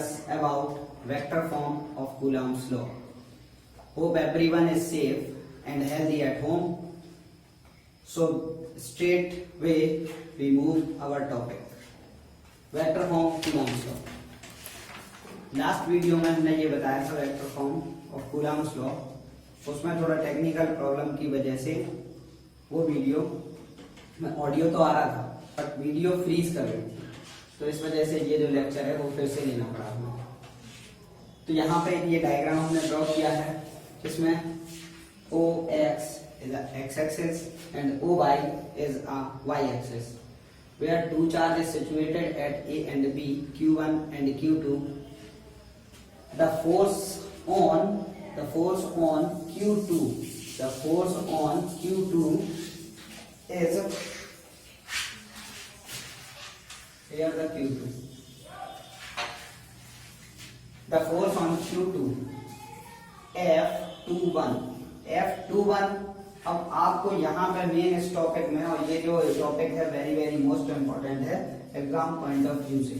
discuss about vector form of Coulomb's law. Hope everyone is safe and healthy at home. So straight way we move our topic. Vector form of Coulomb's law. Last video में हमने ये बताया था vector form of Coulomb's law. उसमें थोड़ा technical problem की वजह से वो वीडियो में ऑडियो तो आ रहा था बट वीडियो फ्रीज कर रही थी, तो इस वजह से ये जो लेक्चर है वो फिर से लेना पड़ा हमें. तो यहाँ पे ये डायग्राम हमने ड्रॉ किया है जिसमें OX is a x-axis and OY is a y-axis. Where two charges situated at A and B, Q1 and Q2. The force on Q2 is here the Q2. The force on Q2 F21. अब आपको यहाँ पे main इस topic में, और ये जो topic है वेरी वेरी मोस्ट इम्पोर्टेंट है एग्जाम पॉइंट ऑफ व्यू से,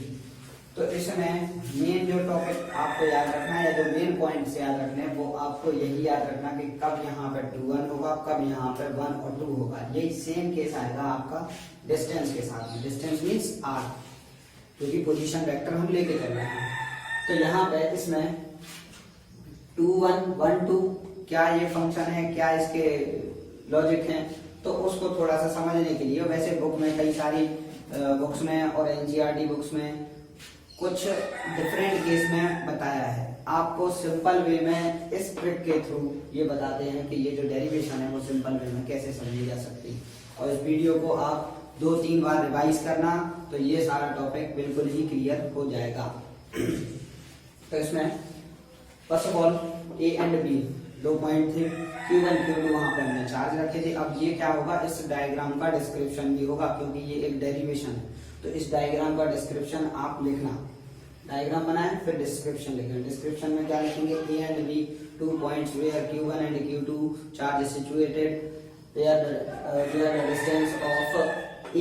तो इसमें मेन जो टॉपिक आपको याद रखना है या जो मेन पॉइंट्स याद रखने हैं वो आपको यही याद रखना कि कब यहाँ पे 2 1 होगा, कब यहाँ पे 1 और 2 होगा. यही सेम केस आएगा आपका डिस्टेंस के साथ में. डिस्टेंस मीन्स r, क्योंकि पोजीशन वेक्टर हम लेके चल रहे हैं. तो यहाँ पे इसमें 2 1 1 2 क्या ये फंक्शन है, क्या इसके लॉजिक है, तो उसको थोड़ा सा समझने के लिए, वैसे बुक में कई सारी बुक्स में और एनसीईआरटी बुक्स में कुछ डिफरेंट केस में बताया है. आपको सिंपल वे में इस ट्रिक के थ्रू ये बताते हैं कि ये जो डेरिवेशन है वो सिंपल वे में कैसे समझी जा सकती है. और इस वीडियो को आप 2-3 बार रिवाइज करना तो ये सारा टॉपिक बिल्कुल ही क्लियर हो जाएगा. तो इसमें first of all A and B दो पॉइंट थे, Q1 Q2 वहां पे हमने चार्ज रखे थे. अब ये क्या होगा, इस डायग्राम का डिस्क्रिप्शन भी होगा क्योंकि ये एक डेरिवेशन है. तो इस डायग्राम का डिस्क्रिप्शन आप लिखना. डायग्राम बनाए फिर डिस्क्रिप्शन लिखेंगे. डिस्क्रिप्शन में क्या लिखेंगे, A and B 2 points where Q1 and Q2 charge is situated, where the distance of A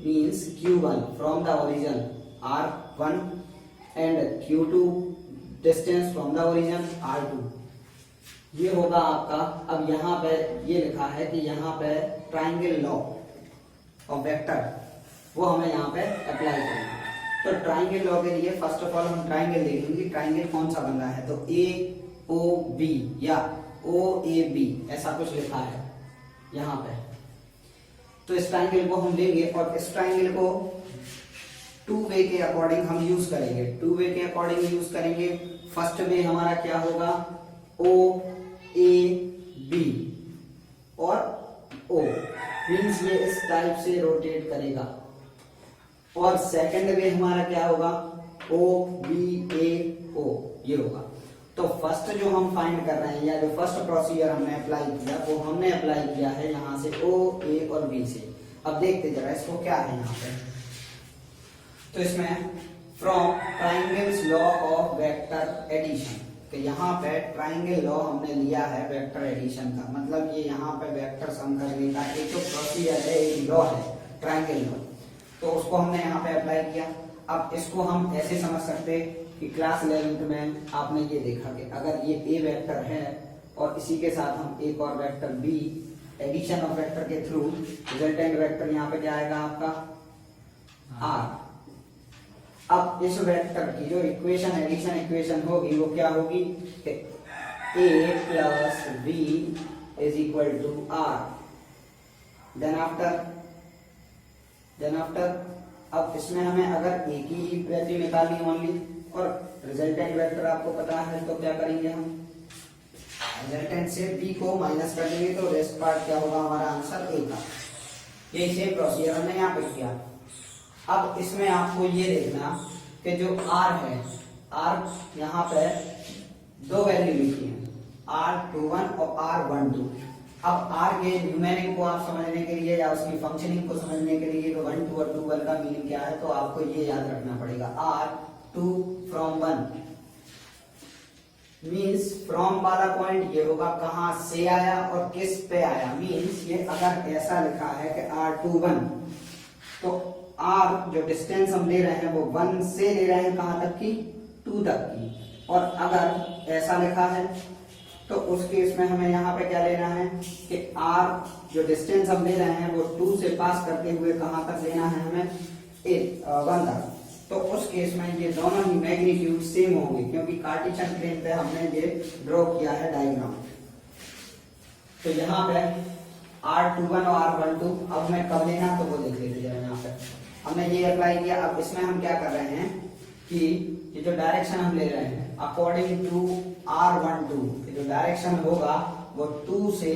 means Q1 from the origin R1 and Q2 distance from the origin R2. ये होगा आपका. अब यहाँ पे ये लिखा है कि यहाँ पे ट्राइंगल लॉ ऑफ वेक्टर वो हमें यहाँ पे अप्लाई करना है. तो ट्राइंगल लॉ के लिए फर्स्ट ऑफ ऑल हम ट्राइंगल देखेंगे. ट्राइंगल कौन सा बन रहा है, तो AOB या OAB ऐसा कुछ लिखा है यहाँ पे. तो इस ट्राइंगल को हम लेंगे और इस ट्राइंगल को 2 वे के अकॉर्डिंग हम यूज करेंगे. 2 वे के अकॉर्डिंग यूज करेंगे. फर्स्ट वे हमारा क्या होगा, OAB और O मीन्स ये इस टाइप से रोटेट करेगा. और सेकंड वे हमारा क्या होगा, OBAO ये होगा. तो फर्स्ट जो हम फाइंड कर रहे हैं या जो फर्स्ट प्रोसीजर हमने अप्लाई किया वो हमने अप्लाई किया है यहाँ से O, A और B से. अब देखते जरा इसको क्या है यहाँ पे. तो इसमें from triangle's law of vector addition, तो यहाँ पे ट्राइंगल लॉ हमने लिया है वेक्टर एडिशन का. मतलब ये यहाँ पे वेक्टर सम करने का एक जो प्रोसीजर है, एक लॉ है ट्राइंगल लॉ, तो उसको हमने यहाँ पे अप्लाई किया. अब इसको हम ऐसे समझ सकते कि क्लास 11th में आपने ये देखा कि अगर ये A वेक्टर है और इसी के साथ हम एक और vector B, addition of vector के थ्रू रिजल्टेंट वेक्टर यहाँ पे क्या आएगा आपका R. अब इस वेक्टर की जो इक्वेशन एडिशन इक्वेशन होगी वो क्या होगी, A plus B is equal to R. Then after अब इसमें हमें अगर एक ही वैल्यू निकालनी ओनली और रिजल्टेंट वेक्टर आपको पता है, तो क्या करेंगे हम, रिजल्टेंट से B को माइनस कर देंगे तो रेस्ट पार्ट क्या होगा हमारा आंसर A का. यही सेम प्रोसीजर हमने यहाँ पे किया. अब इसमें आपको ये देखना कि जो R है, R यहाँ पे 2 वैल्यू लिखी है, R21 और R12. अब R के न्यूमेरिक को आप समझने के लिए या उसकी फंक्शनिंग को समझने के लिए तो 1 2 और 2 1 का मीनिंग क्या है, तो आपको ये याद रखना पड़ेगा. R2 from 1 मीन्स फ्रॉम वाला पॉइंट ये होगा कहां से आया और किस पे आया. मीन्स ये अगर ऐसा लिखा है कि R21 तो R जो डिस्टेंस हम ले रहे हैं वो 1 से ले रहे हैं कहां तक की 2 तक की। और अगर ऐसा लिखा है तो उस केस में हमें यहाँ पे क्या लेना है कि r जो डिस्टेंस हम ले रहे हैं वो 2 से पास करते हुए कहाँ तक लेना है हमें 1 तक। तो उस केस में ये दोनों ही मैग्नीट्यूड सेम होंगे क्योंकि कार्टेशियन प्लेन पे हमने ये ड्रॉ किया है डायग्राम। तो यहाँ पे r21 और r12 अब मैं कब लेना तो वो देख लेते हैं। यहाँ पे हमने ये अप्लाई किया। अब इसमें हम क्या कर रहे हैं कि ये जो डायरेक्शन हम ले रहे हैं अकॉर्डिंग टू r12 ये जो डायरेक्शन होगा वो 2 से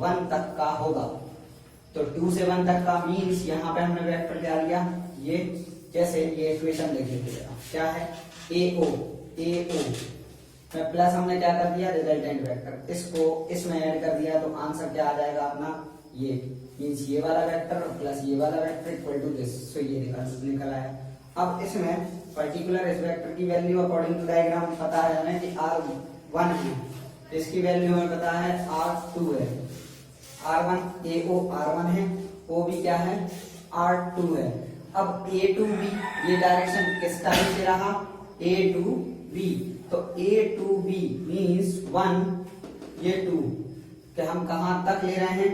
1 तक का होगा। तो 2 से 1 तक का मीन्स यहाँ पे हमने वेक्टर क्या लिया, ये जैसे ये इक्वेशन देख लेते हैं क्या है AO में प्लस हमने क्या कर दिया रिजल्टेंट वेक्टर, इसको इसमें ऐड कर दिया तो आंसर क्या आ जाएगा अपना ये मीन्स ये वाला वेक्टर प्लस ये वाला वेक्टर इक्वल टू दिस। सो ये निकल आया। अब इसमें पर्टिकुलर इस वेक्टर की वैल्यू अकॉर्डिंग टू डायग्राम पता है हमें कि r1 है, इसकी वैल्यू हमें पता है r2 है। r1 AO r1 है, OB क्या है r2 है। अब A to B ये डायरेक्शन किस टाइप से रहा A to B, तो A to B मीन्स 1 ये 2 कि हम कहां तक ले रहे हैं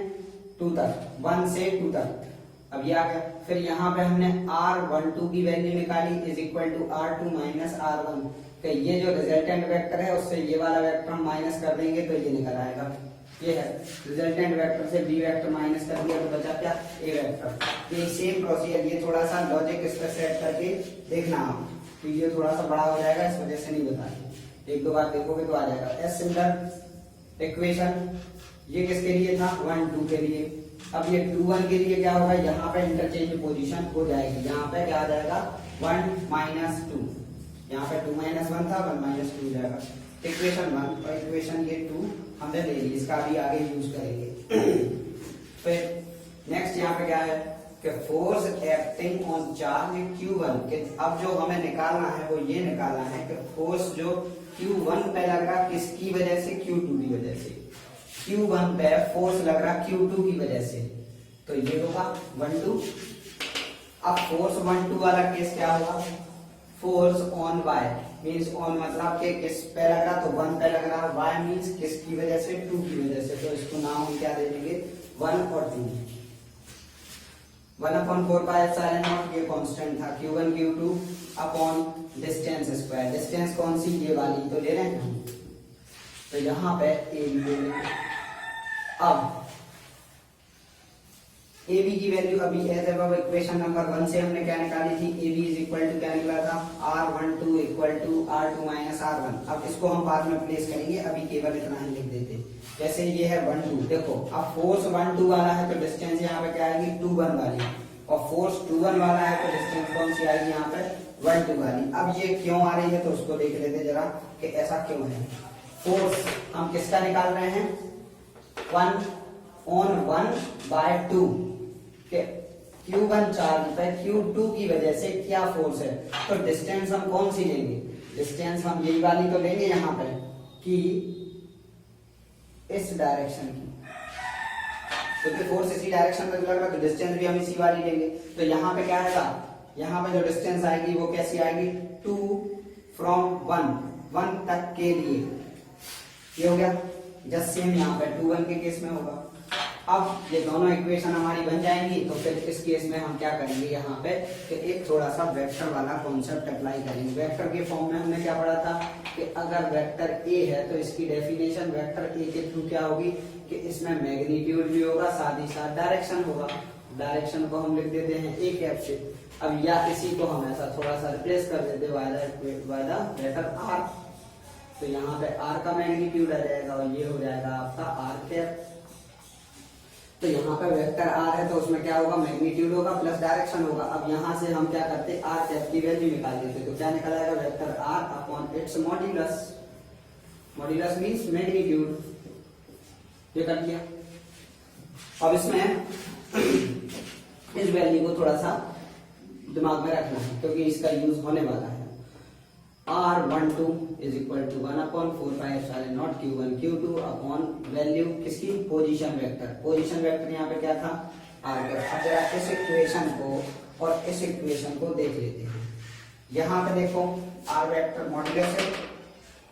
2 तक, 1 से 2 तक। अब ये आ गया। फिर यहाँ पे हमने r12 की वैल्यू निकाली is equal to r2 minus r1 कि ये जो रिजल्टेंट वेक्टर है उससे ये वाला वेक्टर हम माइनस कर देंगे तो ये निकल आएगा। ये है रिजल्टेंट वेक्टर से b वेक्टर माइनस कर दिया तो बचा क्या a वेक्टर। ये सेम प्रोसीजर, ये थोड़ा सा लॉजिक इस पर सेट करके देखना आप, तो ये थोड़ा सा बड़ा हो जाएगा इस वजह से नहीं बताया, एक दो बार देखोगे तो आ जाएगा। एस सिमिलर इक्वेशन ये किसके लिए था 1 2 के लिए। अब ये 2 1 के लिए क्या होगा, यहाँ पे इंटरचेंज पोजीशन हो जाएगी। यहाँ पे क्या आ जाएगा 1 माइनस 2, यहाँ पे 2 माइनस 1 था 1 माइनस 2 हो जाएगा। इक्वेशन 1 और इक्वेशन ये 2 हमने ले ली, इसका भी आगे यूज करेंगे। फिर नेक्स्ट यहाँ पे क्या है कि force acting on charge Q1 के अब जो हमें निकालना है वो ये निकालना है कि फोर्स जो Q1 पे लग रहा किसकी वजह से Q2 की वजह से। Q1 पे फोर्स लग रहा Q2 की वजह से, तो ये होगा 1 2। अब फोर्स 1 2 वाला केस क्या होगा, force on Y means on मतलब के किस पे लग रहा तो 1 पे लग रहा, Y मींस किसकी वजह से 2 की वजह से, तो इसको नाम हम क्या दे देंगे 1 और 2। 1/4 पाई एप्सिलॉन नॉट ये कांस्टेंट था Q1 Q2 upon distance square. Distance कौन सी ये वाली तो ले रहे हैं हम, तो यहाँ पे ए बी ले लेंगे। अब ए बी की वैल्यू अभी एज अबव इक्वेशन नंबर 1 से हमने क्या निकाली थी, A B is equal to क्या निकला था r12 equal to r2 minus r1। अब इसको हम बाद में प्लेस करेंगे, अभी केवल इतना ही लिख देते। जैसे ये है 1 2, देखो अब फोर्स 1 2 वाला है तो डिस्टेंस यहाँ पे क्या आएगी 2 1 वाली, और फोर्स 2 1 वाला है तो डिस्टेंस कौन सी आएगी यहाँ पे 1 2 वाली। अब ये क्यों आ रही है तो उसको देख लेते जरा कि ऐसा क्यों है। फोर्स हम किसका निकाल रहे हैं 1 on 1/2 के Q1 चार्ज पे Q2 की वजह से क्या फोर्स है, तो डिस्टेंस हम कौन सी लेंगे, डिस्टेंस हम यही वाली तो लेंगे यहाँ पे कि इस डायरेक्शन की, क्योंकि फोर्स इसी डायरेक्शन में लग रहा है तो डिस्टेंस भी हम इसी वाली लेंगे। तो यहाँ पे क्या आएगा, यहाँ पे जो डिस्टेंस आएगी वो कैसी आएगी 2 from 1 तक के लिए, ये हो गया। जस्ट सेम यहाँ पे 2 1 के केस में होगा। अब ये दोनों इक्वेशन हमारी बन जाएंगी, तो फिर इस केस में हम क्या करेंगे यहाँ पे कि एक थोड़ा सा वेक्टर वाला कॉन्सेप्ट अप्लाई करेंगे। वेक्टर के फॉर्म में हमने क्या पढ़ा था कि अगर वेक्टर ए है तो इसकी डेफिनेशन वेक्टर ए के थ्रू क्या होगी कि इसमें मैग्नीट्यूड भी होगा साथ ही साथ डायरेक्शन होगा। डायरेक्शन को हम लिख देते हैं ए कैप से। अब या इसी को हम ऐसा थोड़ा सा रिप्लेस कर देते बाय द लेटर आर, तो यहाँ पे आर का मैग्नीट्यूड आ जाएगा और ये हो जाएगा आपका आर कैप। तो यहाँ पे वेक्टर आर है तो उसमें क्या होगा मैग्नीट्यूड होगा प्लस डायरेक्शन होगा। अब यहाँ से हम क्या करते आर कैप की वैल्यू निकाल देते, तो क्या निकल आएगा vector R upon its modulus, modulus means magnitude, ये कर दिया। अब इसमें इस वैल्यू को थोड़ा सा दिमाग में रखना है क्योंकि इसका यूज होने वाला है। r12 is equal to 1/4 pi epsilon naught Q1 Q2 upon value किसकी पोजीशन वेक्टर। पोजीशन वेक्टर यहाँ पे क्या था r। अब जरा इस इक्वेशन को और इस इक्वेशन को देख लेते हैं। यहाँ पे देखो आर वेक्टर मॉड्यूलस है,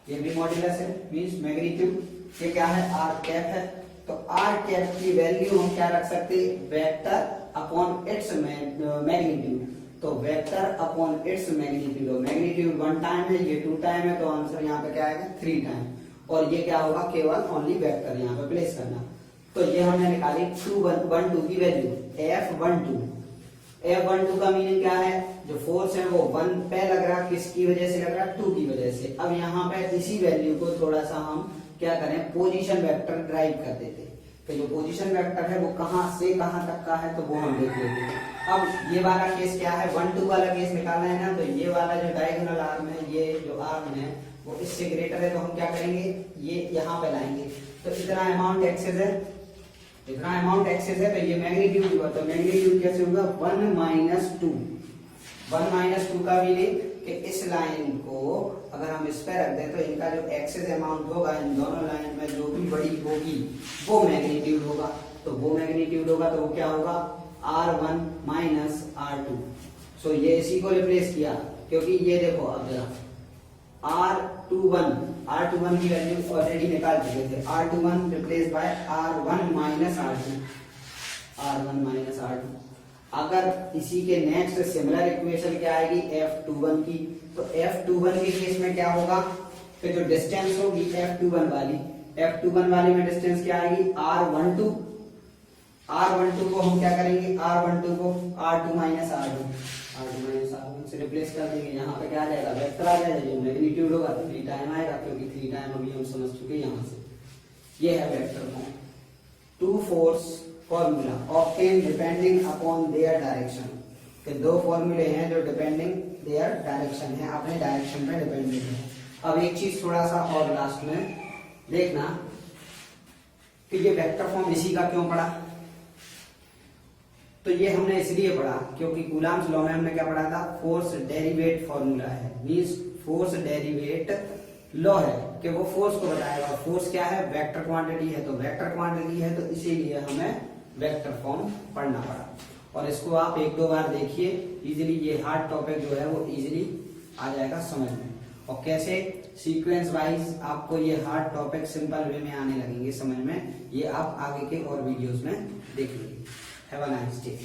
ये भी मॉड्यूलस है, मींस मैग्नीट्यूड। ये क्या है, आर कैप है। तो आर कैप की वैल्यू हम क्या रख सकते हैं, वेक्टर अपॉन इट्स मैग्नीट्यूड। तो vector upon its magnitude, magnitude 1 time है, ये 2 टाइम है, तो आंसर यहाँ पे क्या आएगा 3 टाइम। और ये क्या होगा, केवल ओनली वेक्टर यहाँ पे प्लेस करना। तो ये हमने निकाली 2 की वैल्यू F12। F12 का मीनिंग क्या है, जो फोर्स है वो 1 पे लग रहा, किसकी वजह से लग रहा, 2 की वजह से। अब यहाँ पे इसी वैल्यू को थोड़ा सा हम क्या करें, पोजीशन वेक्टर ड्राइव कर देते हैं। तो जो पोजीशन वेक्टर है वो कहां से कहां तक का है, तो वो हम देख लेते हैं। अब ये वाला केस क्या है, 1-2 वाला केस निकालना है ना, तो ये वाला जो डायगोनल आर्म है, ये जो आर्म है वो इससे ग्रेटर है, तो हम क्या करेंगे, ये यहाँ पे लाएंगे। तो इतना अमाउंट एक्सेस है, इतना अमाउंट एक्सेस है, तो ये मैग्नीट्यूड हुआ। तो मैग्नीट्यूड कैसे होगा, 1 - 2 का मीनिंग कि इस लाइन को अगर हम इस पे रख दें तो इनका जो एक्सेस अमाउंट होगा इन दोनों लाइन में जो भी बड़ी होगी वो मैग्नीट्यूड होगा। तो वो मैग्नीट्यूड होगा तो वो क्या होगा, R1 - R2। सो ये इसी को रिप्लेस किया, क्योंकि ये देखो अब जरा R21 की वैल्यू ऑलरेडी निकाल चुके थे। R21 replace by R1 - R2। अगर इसी के नेक्स्ट सिमिलर इक्वेशन क्या आएगी, F21 की। तो F21 के केस में क्या होगा, कि जो डिस्टेंस होगी F21 वाली में डिस्टेंस क्या आएगी, R12 को हम क्या करेंगे, R12 को R2 - R2 से रिप्लेस कर देंगे। यहाँ पे क्या आ जाएगा, वेक्टर आ जाएगा, जो मैग्नीट्यूड होगा 3 टाइम आएगा, क्योंकि 3 टाइम अभी हम समझ चुके यहाँ से। ये है vector form. 2 force formula obtain depending upon their direction, कि 2 फॉर्मूले हैं जो डिपेंडिंग देयर डायरेक्शन है, अपने डायरेक्शन पे डिपेंडेंट है। अब एक चीज थोड़ा सा और लास्ट में देखना कि ये वेक्टर फॉर्म इसी का क्यों पढ़ा। तो ये हमने इसलिए पढ़ा क्योंकि कूलम्ब्स लॉ में हमने क्या पढ़ा था, फोर्स डेरिवेट फॉर्मूला है, मींस फोर्स डेरिवेट लॉ है कि वो फोर्स को बताएगा। फोर्स क्या है, वेक्टर क्वांटिटी है, तो वेक्टर क्वांटिटी है, तो इसीलिए हमें वेक्टर फॉर्म पढ़ना पड़ा। और इसको आप 1-2 बार देखिए, इजीली ये हार्ड टॉपिक जो है वो इजीली आ जाएगा समझ में। और कैसे सीक्वेंस वाइज आपको ये हार्ड टॉपिक सिंपल वे में आने लगेंगे समझ में, ये आप आगे के और वीडियोस में देखेंगे। Have a nice day.